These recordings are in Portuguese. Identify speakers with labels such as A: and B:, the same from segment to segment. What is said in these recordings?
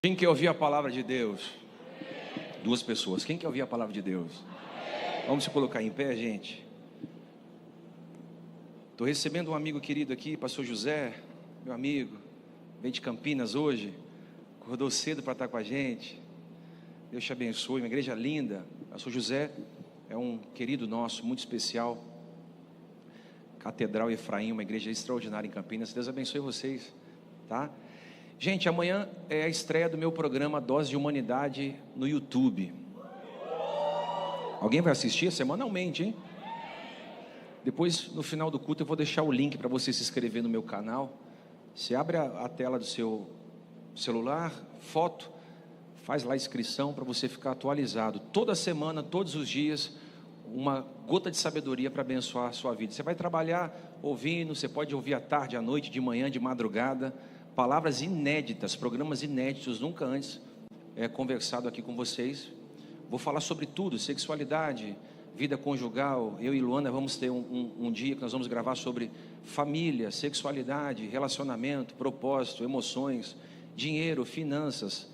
A: Quem quer ouvir a palavra de Deus? Duas pessoas. Quem quer ouvir a palavra de Deus? Vamos se colocar em pé, gente. Estou recebendo um amigo querido aqui, pastor José, meu amigo, vem de Campinas hoje, acordou cedo para estar com a gente. Deus te abençoe, uma igreja linda. Pastor José é um querido nosso, muito especial. Catedral Efraim, uma igreja extraordinária em Campinas. Deus abençoe vocês, tá? Gente, amanhã é a estreia do meu programa Dose de Humanidade no YouTube. Alguém vai assistir semanalmente, hein? Depois, no final do culto, eu vou deixar o link para você se inscrever no meu canal. Você abre a tela do seu celular, foto, faz lá a inscrição para você ficar atualizado. Toda semana, todos os dias, uma gota de sabedoria para abençoar a sua vida. Você vai trabalhar ouvindo, você pode ouvir à tarde, à noite, de manhã, de madrugada. Palavras inéditas, programas inéditos, nunca antes conversado aqui com vocês. Vou falar sobre tudo, sexualidade, vida conjugal. Eu e Luana vamos ter um dia que nós vamos gravar sobre família, sexualidade, relacionamento, propósito, emoções, dinheiro, finanças.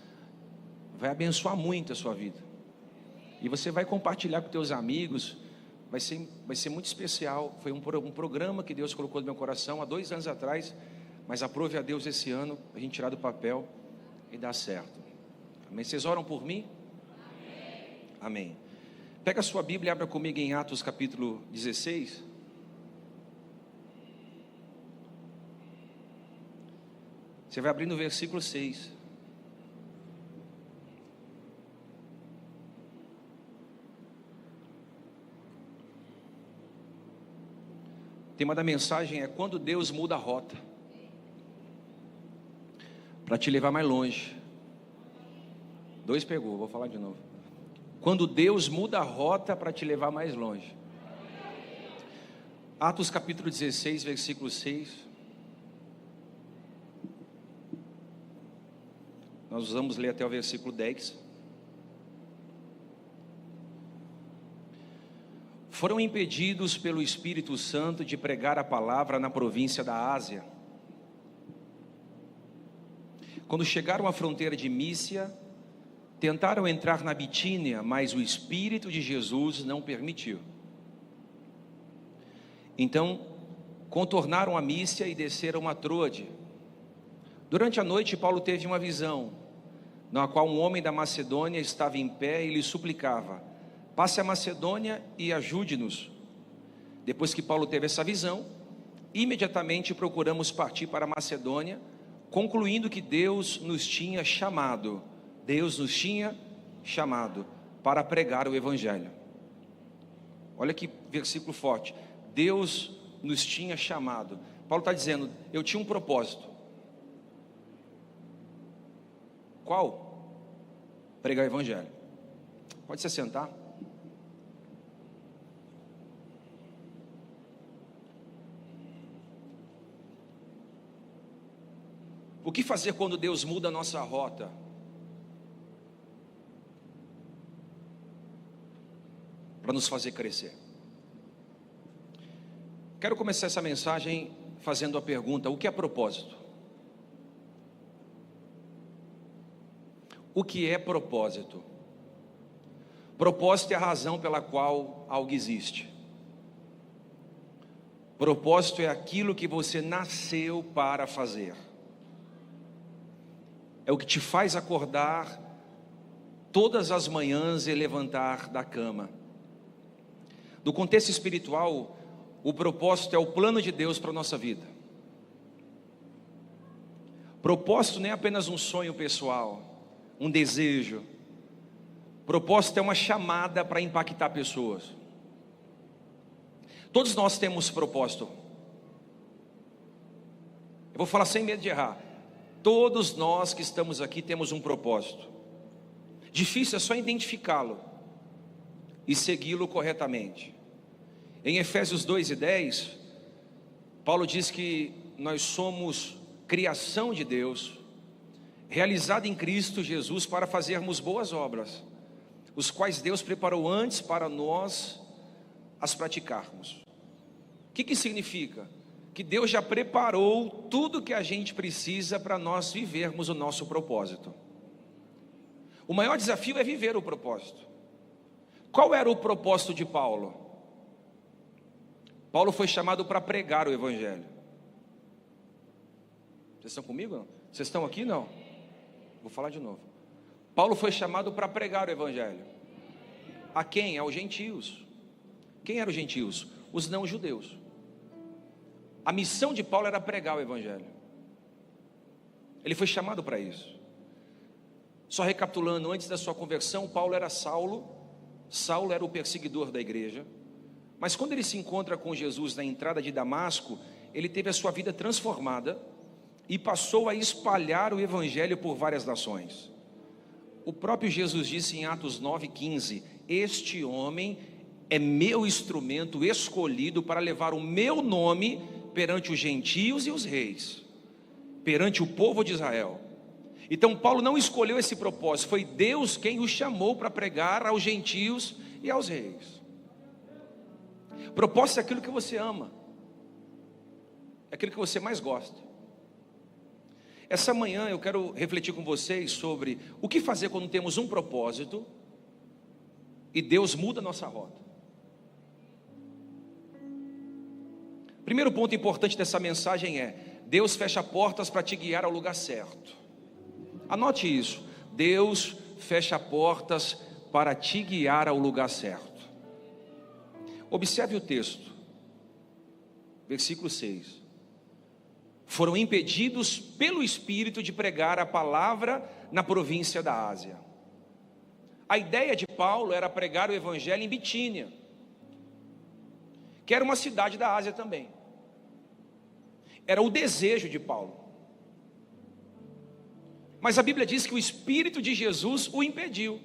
A: Vai abençoar muito a sua vida. E você vai compartilhar com teus amigos. Vai ser muito especial. Foi um programa que Deus colocou no meu coração há 2 anos atrás. Mas aprove a Deus esse ano, a gente tirar do papel e dar certo. Amém? Vocês oram por mim? Amém. Amém. Pega a sua Bíblia e abra comigo em Atos capítulo 16. Você vai abrir no versículo 6. O tema da mensagem é quando Deus muda a rota para te levar mais longe. 2 pegou, vou falar de novo. Quando Deus muda a rota para te levar mais longe. Atos capítulo 16, versículo 6. Nós vamos ler até o versículo 10. Foram impedidos pelo Espírito Santo de pregar a palavra na província da Ásia. Quando chegaram à fronteira de Mísia, tentaram entrar na Bitínia, mas o Espírito de Jesus não permitiu. Então, contornaram a Mísia e desceram a Troade. Durante a noite, Paulo teve uma visão, na qual um homem da Macedônia estava em pé e lhe suplicava: passe a Macedônia e ajude-nos. Depois que Paulo teve essa visão, imediatamente procuramos partir para a Macedônia, concluindo que Deus nos tinha chamado para pregar o Evangelho. Olha que versículo forte. Deus nos tinha chamado. Paulo está dizendo, eu tinha um propósito. Qual? Pregar o Evangelho. Pode se sentar. O que fazer quando Deus muda a nossa rota? Para nos fazer crescer. Quero começar essa mensagem fazendo a pergunta: o que é propósito? O que é propósito? Propósito é a razão pela qual algo existe. Propósito é aquilo que você nasceu para fazer. É o que te faz acordar todas as manhãs e levantar da cama. Do contexto espiritual, o propósito é o plano de Deus para a nossa vida. Propósito não é apenas um sonho pessoal, um desejo. Propósito é uma chamada para impactar pessoas. Todos nós temos propósito. Eu vou falar sem medo de errar. Todos nós que estamos aqui temos um propósito. Difícil é só identificá-lo e segui-lo corretamente. Em Efésios 2:10, Paulo diz que nós somos criação de Deus, realizada em Cristo Jesus para fazermos boas obras, os quais Deus preparou antes para nós as praticarmos. O que significa? Que Deus já preparou tudo que a gente precisa para nós vivermos o nosso propósito. O maior desafio é viver o propósito. Qual era o propósito de Paulo? Paulo foi chamado para pregar o Evangelho. Vocês estão comigo? Não? Vocês estão aqui? Não? Vou falar de novo. Paulo foi chamado para pregar o Evangelho. A quem? Aos gentios. Quem eram os gentios? Os não-judeus. A missão de Paulo era pregar o Evangelho. Ele foi chamado para isso. Só recapitulando, antes da sua conversão, Paulo era Saulo. Saulo era o perseguidor da igreja. Mas quando ele se encontra com Jesus na entrada de Damasco, ele teve a sua vida transformada e passou a espalhar o Evangelho por várias nações. O próprio Jesus disse em Atos 9:15: este homem é meu instrumento escolhido para levar o meu nome perante os gentios e os reis, perante o povo de Israel. Então Paulo não escolheu esse propósito, foi Deus quem o chamou para pregar aos gentios e aos reis. Propósito é aquilo que você ama, é aquilo que você mais gosta. Essa manhã eu quero refletir com vocês sobre o que fazer quando temos um propósito e Deus muda a nossa rota. Primeiro ponto importante dessa mensagem é: Deus fecha portas para te guiar ao lugar certo. Anote isso: Deus fecha portas para te guiar ao lugar certo. Observe o texto, versículo 6. Foram impedidos pelo Espírito de pregar a palavra na província da Ásia. A ideia de Paulo era pregar o Evangelho em Bitínia, que era uma cidade da Ásia também. Era o desejo de Paulo. Mas a Bíblia diz que o Espírito de Jesus o impediu.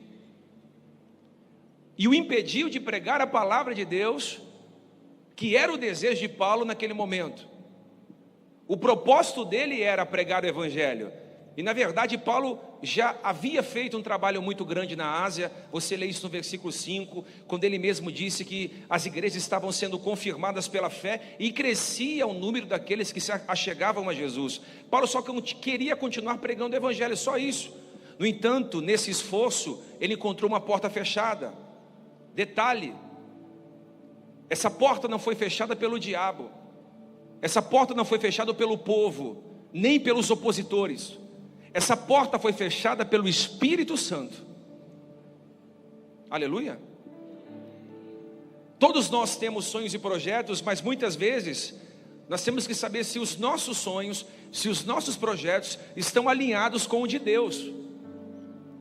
A: E o impediu de pregar a palavra de Deus, que era o desejo de Paulo naquele momento. O propósito dele era pregar o Evangelho. E na verdade Paulo já havia feito um trabalho muito grande na Ásia. Você lê isso no versículo 5, quando ele mesmo disse que as igrejas estavam sendo confirmadas pela fé e crescia o número daqueles que se achegavam a Jesus. Paulo só queria continuar pregando o Evangelho, só isso. No entanto, nesse esforço, ele encontrou uma porta fechada. Detalhe: essa porta não foi fechada pelo diabo, essa porta não foi fechada pelo povo, nem pelos opositores. Essa porta foi fechada pelo Espírito Santo. Aleluia. Todos nós temos sonhos e projetos, mas muitas vezes nós temos que saber se os nossos sonhos, se os nossos projetos estão alinhados com o de Deus.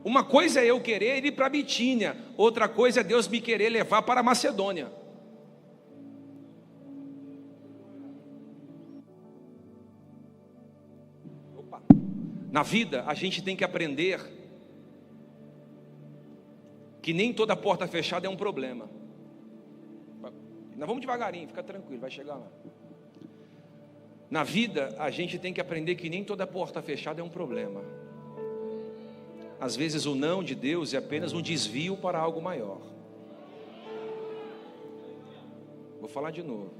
A: Uma coisa é eu querer ir para Bitínia, outra coisa é Deus me querer levar para a Macedônia. Na vida, a gente tem que aprender que nem toda porta fechada é um problema. Nós vamos devagarinho, fica tranquilo, vai chegar lá. Na vida, a gente tem que aprender que nem toda porta fechada é um problema. Às vezes o não de Deus é apenas um desvio para algo maior. Vou falar de novo.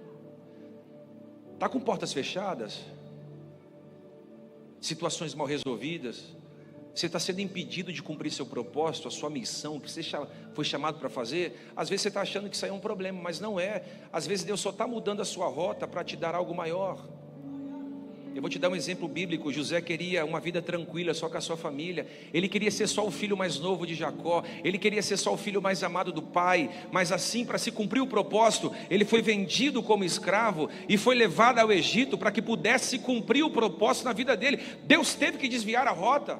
A: Está com portas fechadas? Situações mal resolvidas, você está sendo impedido de cumprir seu propósito, a sua missão, o que você foi chamado para fazer. Às vezes você está achando que isso aí é um problema, mas não é. Às vezes Deus só está mudando a sua rota para te dar algo maior. Eu vou te dar um exemplo bíblico. José queria uma vida tranquila só com a sua família. Ele queria ser só o filho mais novo de Jacó. Ele queria ser só o filho mais amado do pai. Mas assim, para se cumprir o propósito, ele foi vendido como escravo e foi levado ao Egito para que pudesse cumprir o propósito na vida dele. Deus teve que desviar a rota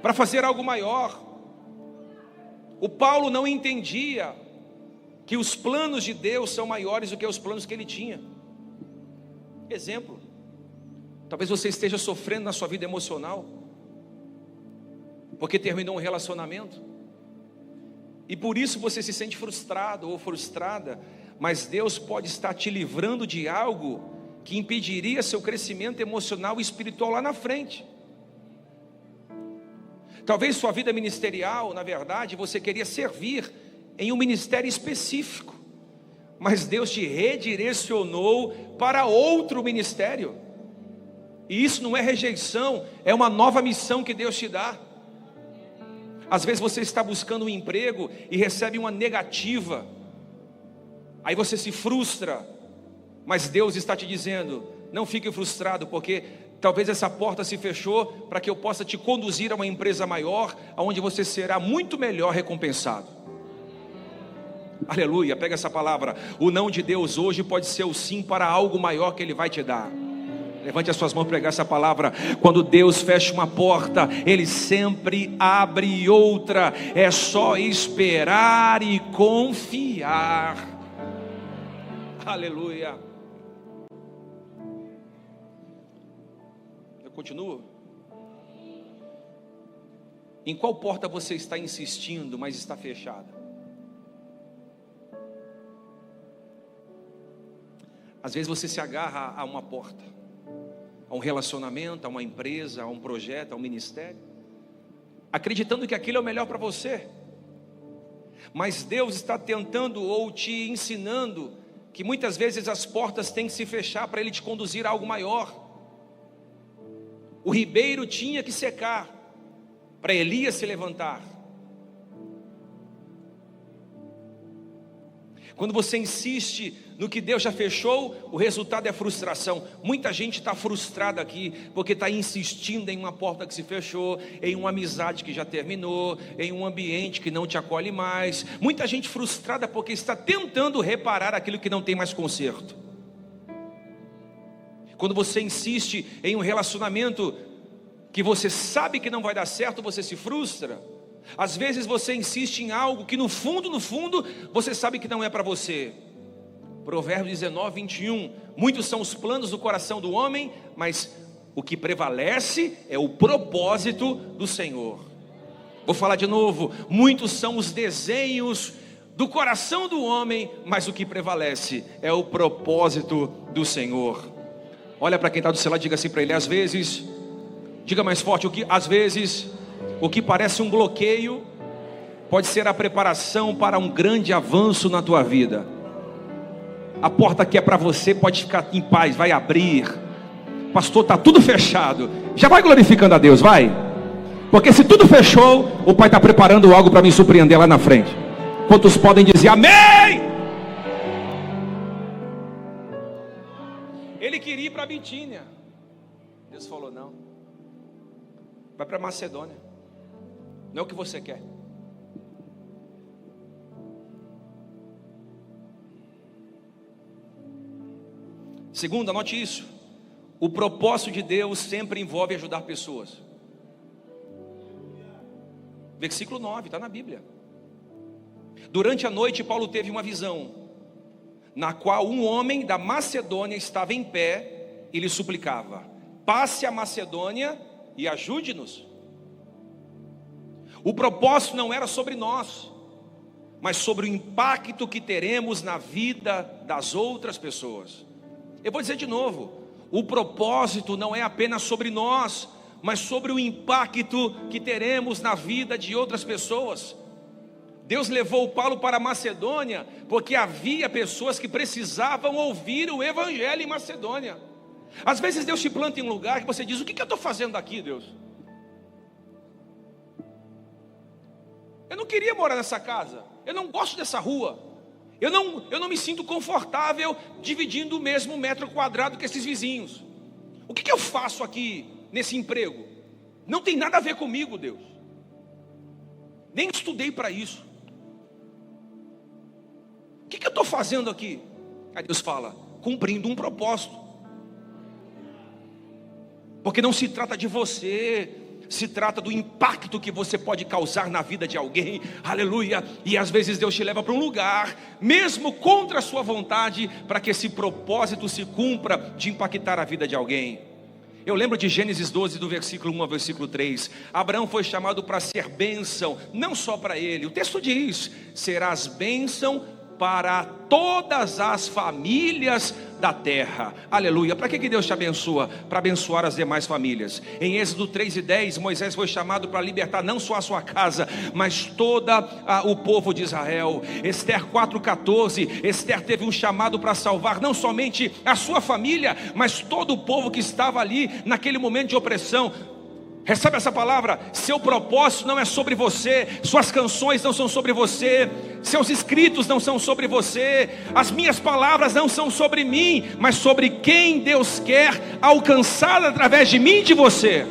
A: para fazer algo maior. O Paulo não entendia que os planos de Deus são maiores do que os planos que ele tinha. Exemplo: talvez você esteja sofrendo na sua vida emocional, porque terminou um relacionamento, e por isso você se sente frustrado ou frustrada, mas Deus pode estar te livrando de algo que impediria seu crescimento emocional e espiritual lá na frente. Talvez sua vida ministerial, na verdade, você queria servir em um ministério específico, mas Deus te redirecionou para outro ministério. E isso não é rejeição, é uma nova missão que Deus te dá. Às vezes você está buscando um emprego e recebe uma negativa, aí você se frustra, mas Deus está te dizendo: não fique frustrado, porque talvez essa porta se fechou para que eu possa te conduzir a uma empresa maior, onde você será muito melhor recompensado. Aleluia, pega essa palavra. O não de Deus hoje pode ser o sim para algo maior que Ele vai te dar. Levante as suas mãos para pegar essa palavra. Quando Deus fecha uma porta, Ele sempre abre outra. É só esperar e confiar. Aleluia. Eu continuo. Em qual porta você está insistindo, mas está fechada? Às vezes você se agarra a uma porta, a um relacionamento, a uma empresa, a um projeto, a um ministério, acreditando que aquilo é o melhor para você. Mas Deus está tentando ou te ensinando que muitas vezes as portas têm que se fechar para Ele te conduzir a algo maior. O ribeiro tinha que secar para Elias se levantar. Quando você insiste no que Deus já fechou, o resultado é frustração. Muita gente está frustrada aqui, porque está insistindo em uma porta que se fechou, em uma amizade que já terminou, em um ambiente que não te acolhe mais. Muita gente frustrada porque está tentando reparar aquilo que não tem mais conserto. Quando você insiste em um relacionamento que você sabe que não vai dar certo, você se frustra. Às vezes você insiste em algo que no fundo, você sabe que não é para você. Provérbios 19, 21. Muitos são os planos do coração do homem, mas o que prevalece é o propósito do Senhor. Vou falar de novo. Muitos são os desenhos do coração do homem, mas o que prevalece é o propósito do Senhor. Olha para quem está do seu lado e diga assim para ele: às vezes, diga mais forte, às vezes o que parece um bloqueio pode ser a preparação para um grande avanço na tua vida. A porta que é para você pode ficar em paz, vai abrir. Pastor, está tudo fechado. Já vai glorificando a Deus, vai. Porque se tudo fechou, o Pai está preparando algo para me surpreender lá na frente. Quantos podem dizer amém? Ele queria ir para Bitínia. Deus falou: não, vai para Macedônia. Não é o que você quer. Segundo, anote isso: o propósito de Deus sempre envolve ajudar pessoas. Versículo 9, está na Bíblia. Durante a noite Paulo teve uma visão, na qual um homem da Macedônia estava em pé e lhe suplicava: passe a Macedônia e ajude-nos. O propósito não era sobre nós, mas sobre o impacto que teremos na vida das outras pessoas. Eu vou dizer de novo: o propósito não é apenas sobre nós, mas sobre o impacto que teremos na vida de outras pessoas. Deus levou Paulo para a Macedônia, porque havia pessoas que precisavam ouvir o Evangelho em Macedônia. Às vezes Deus te planta em um lugar que você diz: o que eu estou fazendo aqui, Deus? Eu não queria morar nessa casa, eu não gosto dessa rua, eu não me sinto confortável dividindo o mesmo metro quadrado que esses vizinhos. O que eu faço aqui nesse emprego? Não tem nada a ver comigo, Deus. Nem estudei para isso. O que eu estou fazendo aqui? Aí Deus fala: cumprindo um propósito. Porque não se trata de você, se trata do impacto que você pode causar na vida de alguém. Aleluia. E às vezes Deus te leva para um lugar, mesmo contra a sua vontade, para que esse propósito se cumpra de impactar a vida de alguém. Eu lembro de Gênesis 12, do versículo 1 ao versículo 3. Abraão foi chamado para ser bênção, não só para ele. O texto diz: serás bênção para todas as famílias da terra. Aleluia. Para que Deus te abençoa? Para abençoar as demais famílias. Em Êxodo 3:10, Moisés foi chamado para libertar não só a sua casa, mas todo o povo de Israel. Esther 4:14, Esther teve um chamado para salvar não somente a sua família, mas todo o povo que estava ali naquele momento de opressão. Recebe essa palavra. Seu propósito não é sobre você, suas canções não são sobre você, seus escritos não são sobre você, as minhas palavras não são sobre mim, mas sobre quem Deus quer alcançar através de mim e de você.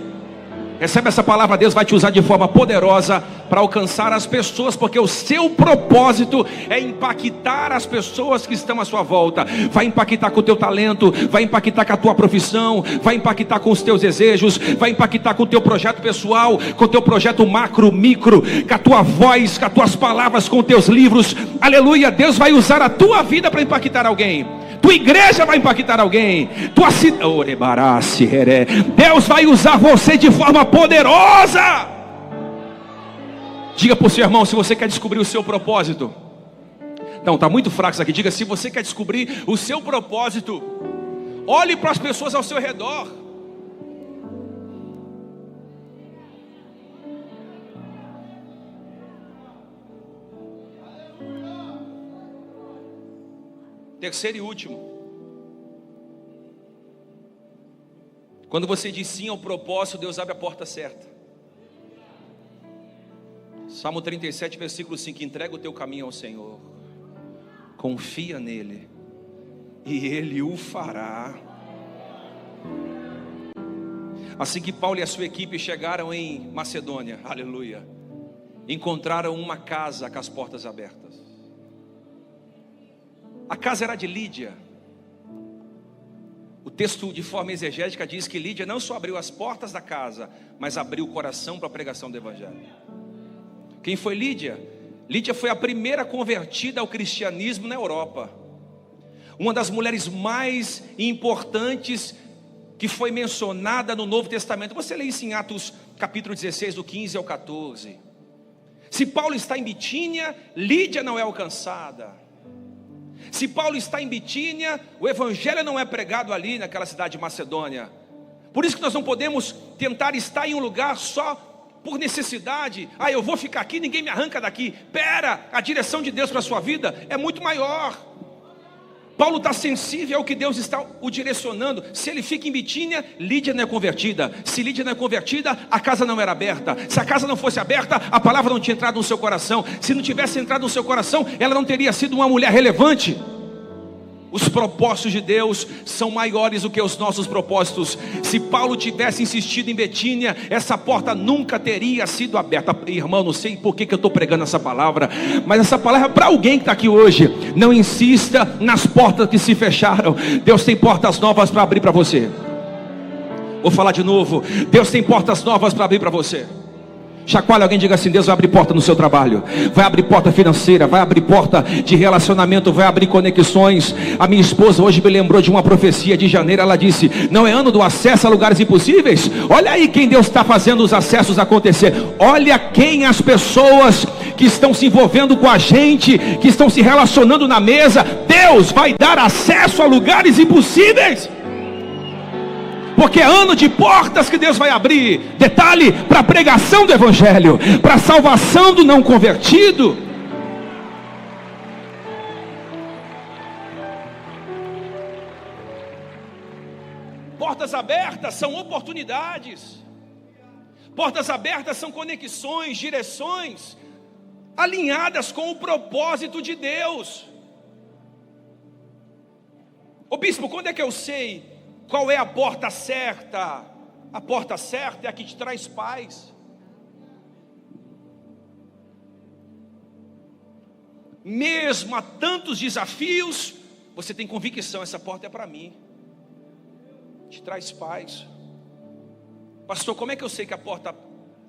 A: Recebe essa palavra. Deus vai te usar de forma poderosa para alcançar as pessoas, porque o seu propósito é impactar as pessoas que estão à sua volta. Vai impactar com o teu talento, vai impactar com a tua profissão, vai impactar com os teus desejos, vai impactar com o teu projeto pessoal, com o teu projeto macro, micro, com a tua voz, com as tuas palavras, com os teus livros. Aleluia. Deus vai usar a tua vida para impactar alguém. Tua igreja vai impactar alguém. Tua cidade. Deus vai usar você de forma poderosa. Diga para o seu irmão, se você quer descobrir o seu propósito. Não, está muito fraco isso aqui. Diga, se você quer descobrir o seu propósito, olhe para as pessoas ao seu redor. Terceiro e último. Quando você diz sim ao propósito, Deus abre a porta certa. Salmo 37, versículo 5. Entrega o teu caminho ao Senhor, confia nele, e ele o fará. Assim que Paulo e a sua equipe chegaram em Macedônia, aleluia, encontraram uma casa com as portas abertas. A casa era de Lídia. O texto de forma exegética diz que Lídia não só abriu as portas da casa, mas abriu o coração para a pregação do evangelho. Quem foi Lídia? Lídia foi a primeira convertida ao cristianismo na Europa. Uma das mulheres mais importantes que foi mencionada no Novo Testamento. Você lê isso em Atos capítulo 16, do 15 ao 14. Se Paulo está em Bitínia, Lídia não é alcançada. Se Paulo está em Bitínia, o evangelho não é pregado ali naquela cidade de Macedônia. Por isso que nós não podemos tentar estar em um lugar só por necessidade. Eu vou ficar aqui, ninguém me arranca daqui. Pera, a direção de Deus para a sua vida é muito maior. Paulo está sensível ao que Deus está o direcionando. Se ele fica em Bitínia, Lídia não é convertida. Se Lídia não é convertida, a casa não era aberta. Se a casa não fosse aberta, a palavra não tinha entrado no seu coração. Se não tivesse entrado no seu coração, ela não teria sido uma mulher relevante. Os propósitos de Deus são maiores do que os nossos propósitos. Se Paulo tivesse insistido em Bitínia, essa porta nunca teria sido aberta. Irmão, não sei por que eu estou pregando essa palavra, mas essa palavra é para alguém que está aqui hoje. Não insista nas portas que se fecharam. Deus tem portas novas para abrir para você. Vou falar de novo. Deus tem portas novas para abrir para você. Chacoalha alguém, diga assim: Deus vai abrir porta no seu trabalho, vai abrir porta financeira, vai abrir porta de relacionamento, vai abrir conexões. A minha esposa hoje me lembrou de uma profecia de janeiro. Ela disse: não é ano do acesso a lugares impossíveis? Olha aí quem Deus está fazendo os acessos acontecer. Olha quem as pessoas que estão se envolvendo com a gente, que estão se relacionando na mesa. Deus vai dar acesso a lugares impossíveis, porque é ano de portas que Deus vai abrir. Detalhe, para a pregação do evangelho, para a salvação do não convertido. Portas abertas são oportunidades. Portas abertas são conexões, direções alinhadas com o propósito de Deus. Ô bispo, quando é que eu sei qual é a porta certa? A porta certa é a que te traz paz. Mesmo há tantos desafios, você tem convicção: essa porta é para mim. Te traz paz. Pastor, como é que eu sei que a porta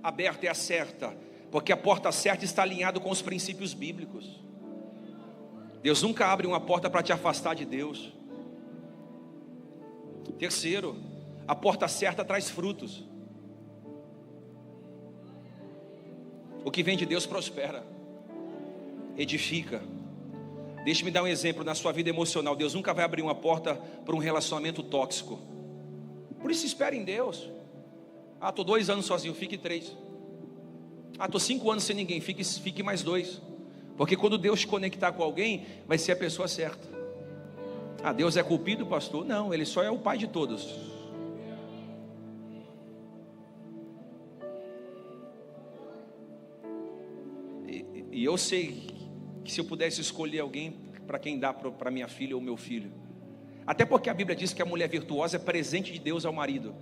A: aberta é a certa? Porque a porta certa está alinhada com os princípios bíblicos. Deus nunca abre uma porta para te afastar de Deus. Terceiro, a porta certa traz frutos. O que vem de Deus prospera, edifica. Deixe-me dar um exemplo na sua vida emocional. Deus nunca vai abrir uma porta para um relacionamento tóxico. Por isso espere em Deus. Estou 2 anos sozinho, fique 3. Estou 5 anos sem ninguém, fique mais 2. Porque quando Deus te conectar com alguém, vai ser a pessoa certa. Deus é culpado, pastor? Não, Ele só é o Pai de todos. E eu sei que se eu pudesse escolher alguém para quem dá para minha filha ou meu filho, até porque a Bíblia diz que a mulher virtuosa é presente de Deus ao marido.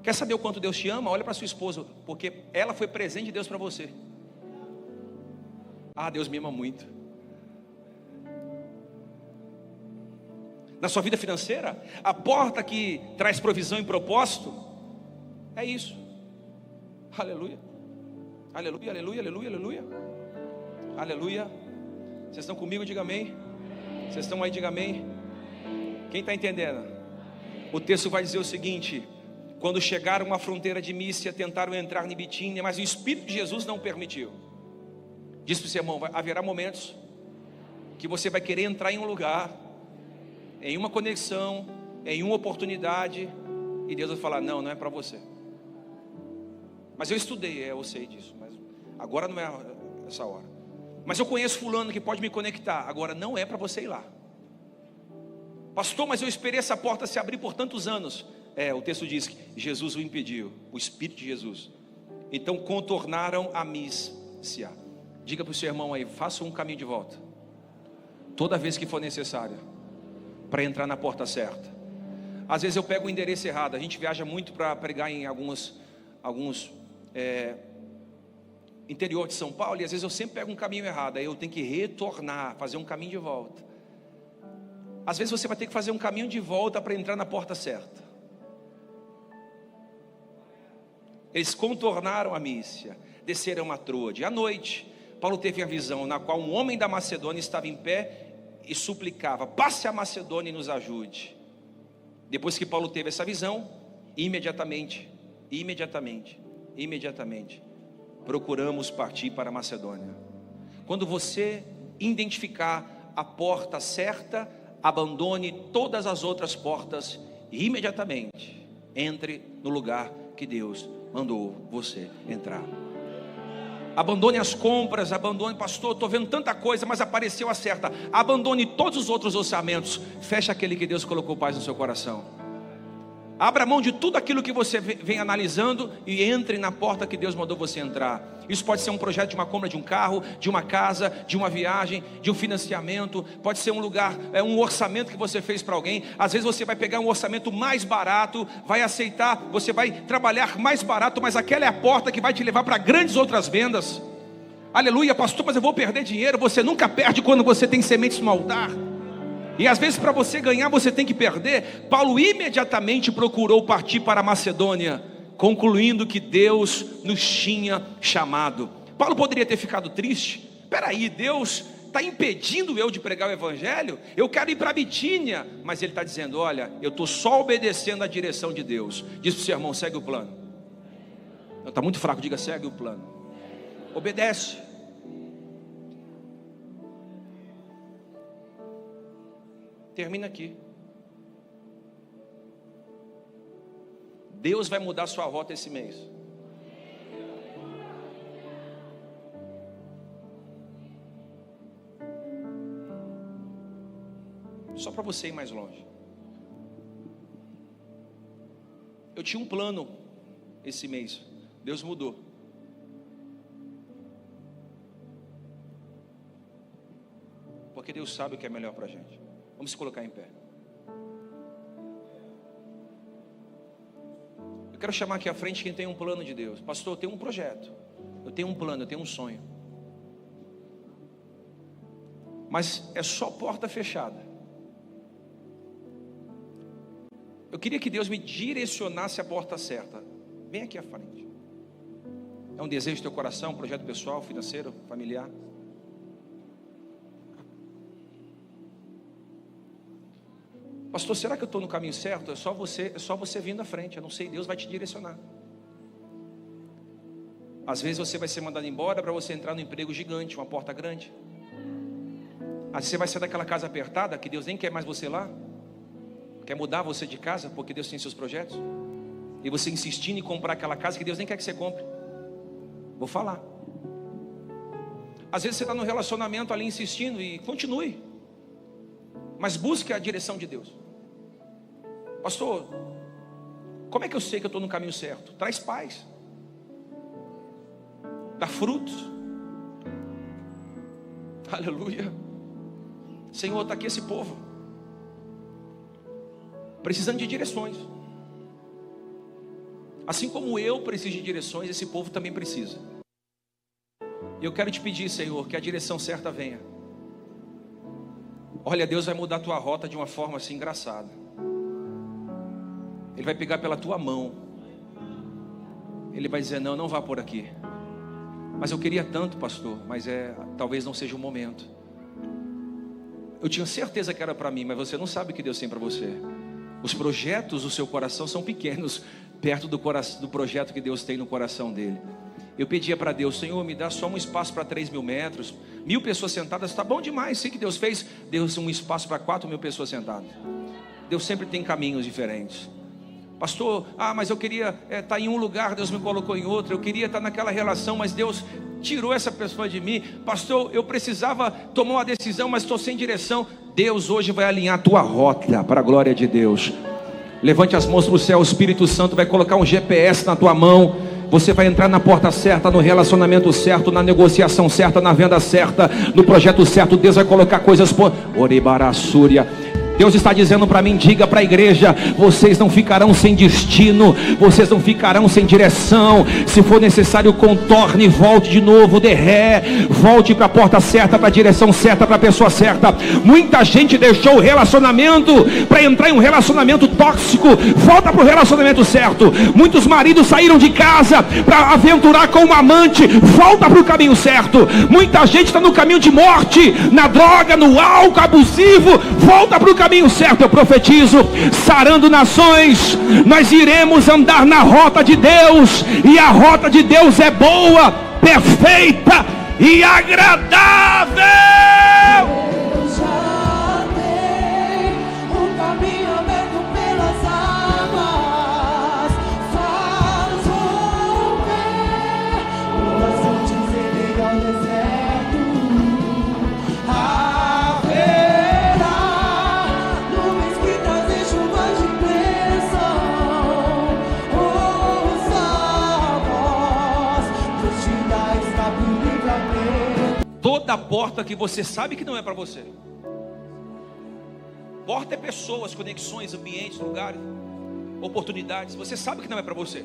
A: Quer saber o quanto Deus te ama? Olha para sua esposa, porque ela foi presente de Deus para você. Ah, Deus me ama muito. Na sua vida financeira, a porta que traz provisão e propósito é isso. Aleluia. Aleluia, aleluia, aleluia, aleluia. Aleluia. Vocês estão comigo? Diga amém. Vocês estão aí? Diga amém. Quem está entendendo? O texto vai dizer o seguinte: quando chegaram à fronteira de Mísia, tentaram entrar em Bitínia, mas o Espírito de Jesus não permitiu. Diz para o seu irmão: haverá momentos que você vai querer entrar em um lugar, em uma conexão, em uma oportunidade, e Deus vai falar: não, não é para você. Mas eu estudei, eu sei disso, mas agora não é essa hora. Mas eu conheço fulano que pode me conectar, agora não é para você ir lá. Pastor, mas eu esperei essa porta se abrir por tantos anos. O texto diz que Jesus o impediu, o Espírito de Jesus. Então contornaram a Mísia. Diga para o seu irmão aí: faça um caminho de volta, toda vez que for necessário, para entrar na porta certa. Às vezes eu pego o endereço errado. A gente viaja muito para pregar em alguns interior de São Paulo, e às vezes eu sempre pego um caminho errado. Aí eu tenho que retornar, fazer um caminho de volta. Às vezes você vai ter que fazer um caminho de volta para entrar na porta certa. Eles contornaram a Mísia, desceram a Troade. À noite, Paulo teve a visão na qual um homem da Macedônia estava em pé e suplicava: passe a Macedônia e nos ajude. Depois que Paulo teve essa visão, imediatamente, procuramos partir para a Macedônia. Quando você identificar a porta certa, abandone todas as outras portas e imediatamente entre no lugar que Deus mandou você entrar. Abandone as compras, abandone: pastor, estou vendo tanta coisa, mas apareceu a certa. Abandone todos os outros orçamentos, feche aquele que Deus colocou paz no seu coração. Abra mão de tudo aquilo que você vem analisando e entre na porta que Deus mandou você entrar. Isso pode ser um projeto de uma compra de um carro, de uma casa, de uma viagem, de um financiamento. Pode ser um lugar, um orçamento que você fez para alguém. Às vezes você vai pegar um orçamento mais barato, vai aceitar, você vai trabalhar mais barato, mas aquela é a porta que vai te levar para grandes outras vendas. Aleluia, pastor, mas eu vou perder dinheiro. Você nunca perde quando você tem sementes no altar. E às vezes para você ganhar você tem que perder. Paulo imediatamente procurou partir para a Macedônia, concluindo que Deus nos tinha chamado. Paulo poderia ter ficado triste: peraí, Deus está impedindo eu de pregar o Evangelho? Eu quero ir para Bitínia. Mas ele está dizendo: olha, eu estou só obedecendo a direção de Deus. Diz para o seu irmão: segue o plano. Não, está muito fraco, diga: segue o plano. Obedece. Termina aqui. Deus vai mudar sua rota esse mês. Só para você ir mais longe. Eu tinha um plano esse mês, Deus mudou. Porque Deus sabe o que é melhor para a gente. Vamos se colocar em pé. Eu quero chamar aqui à frente quem tem um plano de Deus. Pastor, eu tenho um projeto, eu tenho um plano, eu tenho um sonho, mas é só porta fechada. Eu queria que Deus me direcionasse a porta certa. Vem aqui à frente. É um desejo do teu coração, um projeto pessoal, financeiro, familiar? Pastor, será que eu estou no caminho certo? É só você vindo à frente. Eu não sei, Deus vai te direcionar. Às vezes você vai ser mandado embora para você entrar num emprego gigante, uma porta grande. Às vezes você vai sair daquela casa apertada que Deus nem quer mais você lá. Quer mudar você de casa porque Deus tem seus projetos. E você insistindo em comprar aquela casa que Deus nem quer que você compre. Vou falar. Às vezes você está no relacionamento ali insistindo, e continue, mas busque a direção de Deus. Pastor, como é que eu sei que eu estou no caminho certo? Traz paz, dá frutos. Aleluia. Senhor, está aqui esse povo precisando de direções. Assim como eu preciso de direções, esse povo também precisa. E eu quero te pedir, Senhor, que a direção certa venha. Olha, Deus vai mudar a tua rota de uma forma assim engraçada. Ele vai pegar pela tua mão. Ele vai dizer, não vá por aqui. Mas eu queria tanto, pastor, mas talvez não seja o momento. Eu tinha certeza que era para mim, mas você não sabe o que Deus tem para você. Os projetos do seu coração são pequenos, perto do projeto que Deus tem no coração dele. Eu pedia para Deus, Senhor, me dá só um espaço para 3.000 metros, 1.000 pessoas sentadas, está bom demais. Sei que Deus fez, Deus um espaço para 4.000 pessoas sentadas. Deus sempre tem caminhos diferentes. Pastor, mas eu queria estar em um lugar, Deus me colocou em outro. Eu queria estar naquela relação, mas Deus tirou essa pessoa de mim. Pastor, eu precisava tomar uma decisão, mas estou sem direção. Deus hoje vai alinhar a tua rota para a glória de Deus. Levante as mãos para o céu, o Espírito Santo vai colocar um GPS na tua mão. Você vai entrar na porta certa, no relacionamento certo, na negociação certa, na venda certa, no projeto certo. Deus vai colocar coisas por Oribarassúria. Deus está dizendo para mim, diga para a igreja, vocês não ficarão sem destino, vocês não ficarão sem direção. Se for necessário, contorne, volte de novo, dê ré, volte para a porta certa, para a direção certa, para a pessoa certa. Muita gente deixou o relacionamento para entrar em um relacionamento tóxico. Volta para o relacionamento certo. Muitos maridos saíram de casa para aventurar com uma amante. Volta para o caminho certo. Muita gente está no caminho de morte, na droga, no álcool abusivo. Volta para o caminho certo. Eu profetizo, sarando nações, nós iremos andar na rota de Deus, e a rota de Deus é boa, perfeita e agradável. Toda porta que você sabe que não é para você. Porta é pessoas, conexões, ambientes, lugares, oportunidades. Você sabe que não é para você.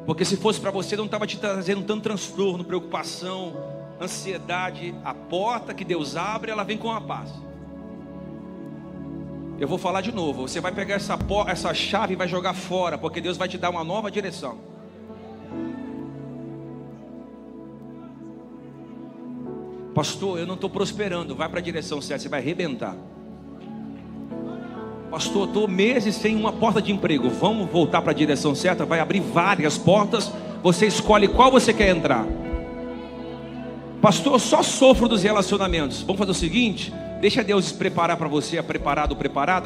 A: Porque se fosse para você, não estava te trazendo tanto transtorno, preocupação, ansiedade. A porta que Deus abre, ela vem com a paz. Eu vou falar de novo. Você vai pegar essa chave e vai jogar fora, porque Deus vai te dar uma nova direção. Pastor, eu não estou prosperando. Vai para a direção certa, você vai arrebentar. Pastor, estou meses sem uma porta de emprego. Vamos voltar para a direção certa, vai abrir várias portas. Você escolhe qual você quer entrar. Pastor, eu só sofro dos relacionamentos. Vamos fazer o seguinte, deixa Deus preparar para você, preparado,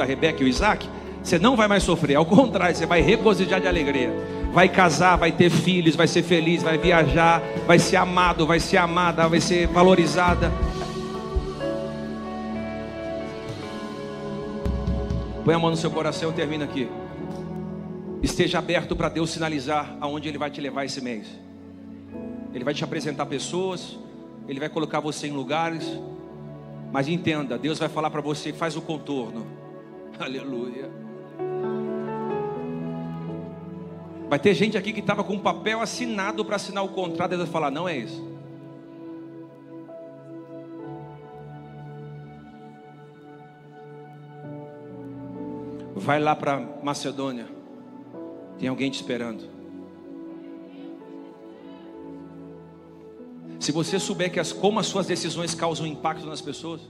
A: a Rebeca e o Isaac. Você não vai mais sofrer, ao contrário, você vai regozijar de alegria. Vai casar, vai ter filhos, vai ser feliz, vai viajar, vai ser amado, vai ser amada, vai ser valorizada. Põe a mão no seu coração, eu termino aqui. Esteja aberto para Deus sinalizar aonde Ele vai te levar esse mês. Ele vai te apresentar pessoas, Ele vai colocar você em lugares. Mas entenda, Deus vai falar para você, faz o contorno. Aleluia. Vai ter gente aqui que estava com um papel assinado para assinar o contrato. Deus vai falar, não é isso. Vai lá para Macedônia. Tem alguém te esperando. Se você souber como as suas decisões causam impacto nas pessoas,